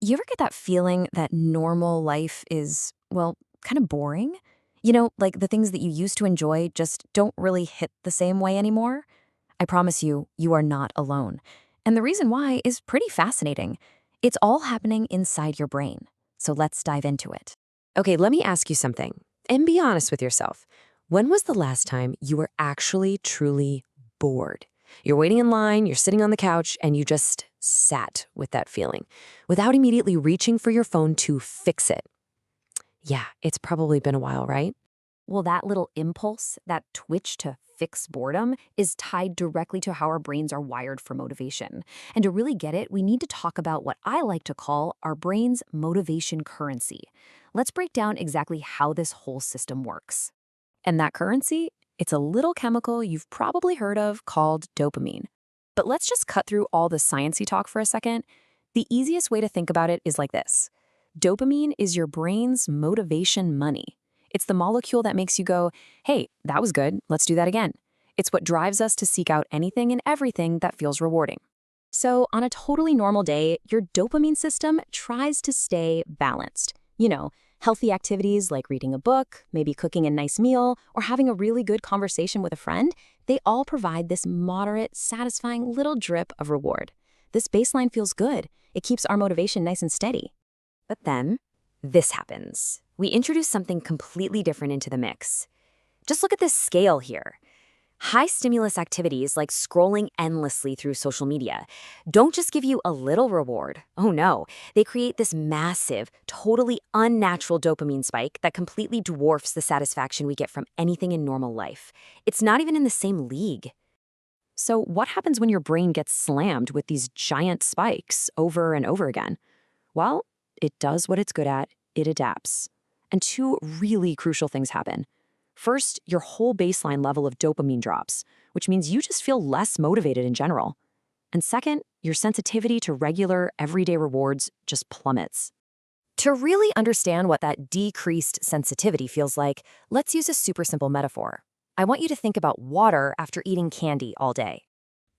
You ever get that feeling that normal life is, well, kind of boring? You know, like the things that you used to enjoy just don't really hit the same way anymore? I promise you, you are not alone. And the reason why is pretty fascinating. It's all happening inside your brain. So let's dive into it. Okay, let me ask you something, and be honest with yourself. When was the last time you were actually truly bored? You're waiting in line, you're sitting on the couch, and you just sat with that feeling without immediately reaching for your phone to fix it. Yeah, it's probably been a while, right? Well, that little impulse, that twitch to fix boredom, is tied directly to how our brains are wired for motivation. And to really get it, we need to talk about what I like to call our brain's motivation currency. Let's break down exactly how this whole system works. And that currency, it's a little chemical you've probably heard of called dopamine. But let's just cut through all the sciencey talk for a second. The easiest way to think about it is like this. Dopamine is your brain's motivation money. It's the molecule that makes you go, hey, that was good, let's do that again. It's what drives us to seek out anything and everything that feels rewarding. So, on a totally normal day, your dopamine system tries to stay balanced. You know, healthy activities like reading a book, maybe cooking a nice meal, or having a really good conversation with a friend, they all provide this moderate, satisfying little drip of reward. This baseline feels good. It keeps our motivation nice and steady. But then, this happens. We introduce something completely different into the mix. Just look at this scale here. High stimulus activities like scrolling endlessly through social media don't just give you a little reward. Oh no, they create this massive, totally unnatural dopamine spike that completely dwarfs the satisfaction we get from anything in normal life. It's not even in the same league. So what happens when your brain gets slammed with these giant spikes over and over again? Well, it does what it's good at. It adapts. And two really crucial things happen. First, your whole baseline level of dopamine drops, which means you just feel less motivated in general. And second, your sensitivity to regular, everyday rewards just plummets. To really understand what that decreased sensitivity feels like, let's use a super simple metaphor. I want you to think about water after eating candy all day.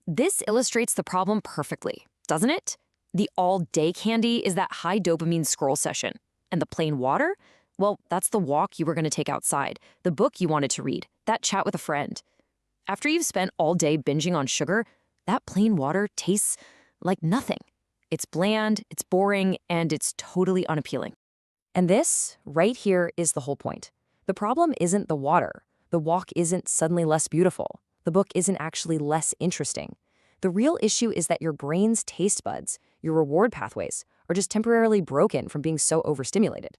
This illustrates the problem perfectly, doesn't it? The all-day candy is that high dopamine scroll session. And the plain water? Well, that's the walk you were going to take outside, the book you wanted to read, that chat with a friend. After you've spent all day binging on sugar, that plain water tastes like nothing. It's bland, it's boring, and it's totally unappealing. And this, right here, is the whole point. The problem isn't the water. The walk isn't suddenly less beautiful. The book isn't actually less interesting. The real issue is that your brain's taste buds, your reward pathways, are just temporarily broken from being so overstimulated.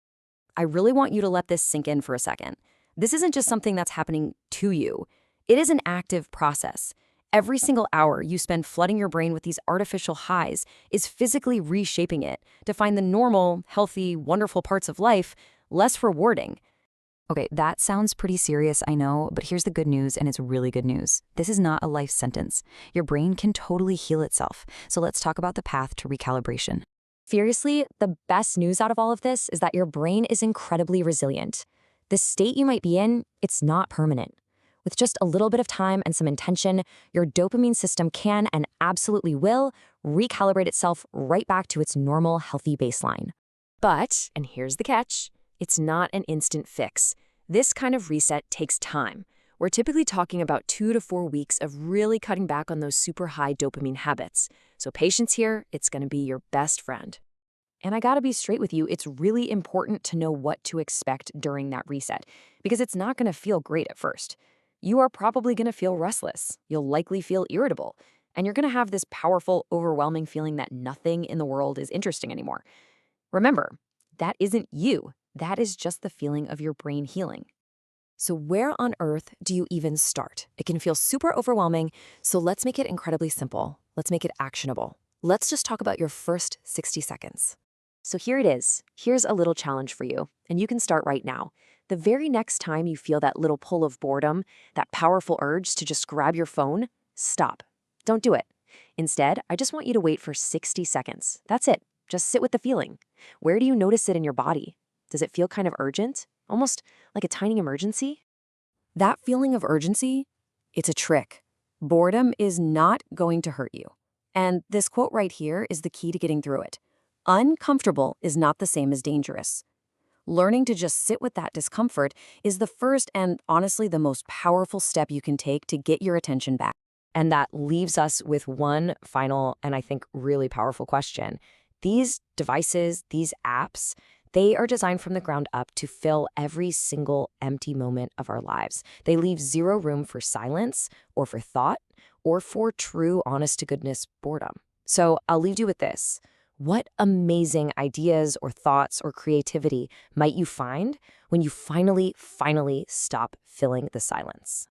I really want you to let this sink in for a second. This isn't just something that's happening to you. It is an active process. Every single hour you spend flooding your brain with these artificial highs is physically reshaping it to find the normal, healthy, wonderful parts of life less rewarding. Okay, that sounds pretty serious, I know, but here's the good news, and it's really good news. This is not a life sentence. Your brain can totally heal itself. So let's talk about the path to recalibration. Seriously, the best news out of all of this is that your brain is incredibly resilient. The state you might be in, it's not permanent. With just a little bit of time and some intention, your dopamine system can and absolutely will recalibrate itself right back to its normal, healthy baseline. But, and here's the catch, it's not an instant fix. This kind of reset takes time. We're typically talking about 2 to 4 weeks of really cutting back on those super high dopamine habits. So patience here, it's going to be your best friend. And I gotta be straight with you, it's really important to know what to expect during that reset, because it's not gonna feel great at first. You are probably gonna feel restless, you'll likely feel irritable, and you're gonna have this powerful, overwhelming feeling that nothing in the world is interesting anymore. Remember, that isn't you, that is just the feeling of your brain healing. So where on earth do you even start? It can feel super overwhelming, so let's make it incredibly simple. Let's make it actionable. Let's just talk about your first 60 seconds. So here it is. Here's a little challenge for you, and you can start right now. The very next time you feel that little pull of boredom, that powerful urge to just grab your phone, stop. Don't do it. Instead, I just want you to wait for 60 seconds. That's it. Just sit with the feeling. Where do you notice it in your body? Does it feel kind of urgent? Almost like a tiny emergency? That feeling of urgency, it's a trick. Boredom is not going to hurt you. And this quote right here is the key to getting through it. Uncomfortable is not the same as dangerous. Learning to just sit with that discomfort is the first and honestly the most powerful step you can take to get your attention back. And that leaves us with one final and I think really powerful question. These devices, these apps, they are designed from the ground up to fill every single empty moment of our lives. They leave zero room for silence or for thought or for true, honest to goodness boredom. So I'll leave you with this. What amazing ideas or thoughts or creativity might you find when you finally stop filling the silence?